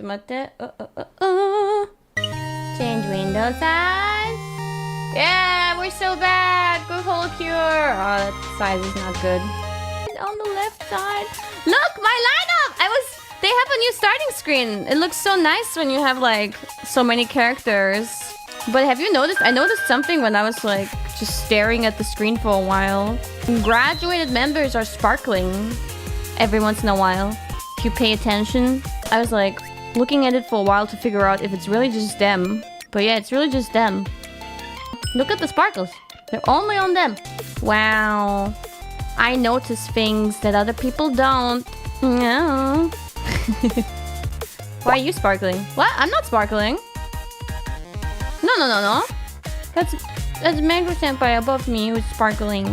と待って。Change window size. Yeah, we're so bad. Good holocure. Oh, that size is not good. On the left side. Look, my lineup! They have a new starting screen. It looks so nice when you have like so many characters. But have you noticed? I noticed something when I was like just staring at the screen for a while. Graduated members are sparkling every once in a while. If you pay attention. I was like looking at it for a while to figure out if it's really just them. But yeah, it's really just them. Look at the sparkles. They're only on them. Wow. I notice things that other people don't. No. Why are you sparkling? What? I'm not sparkling. No. That's Mango Senpai above me who's sparkling.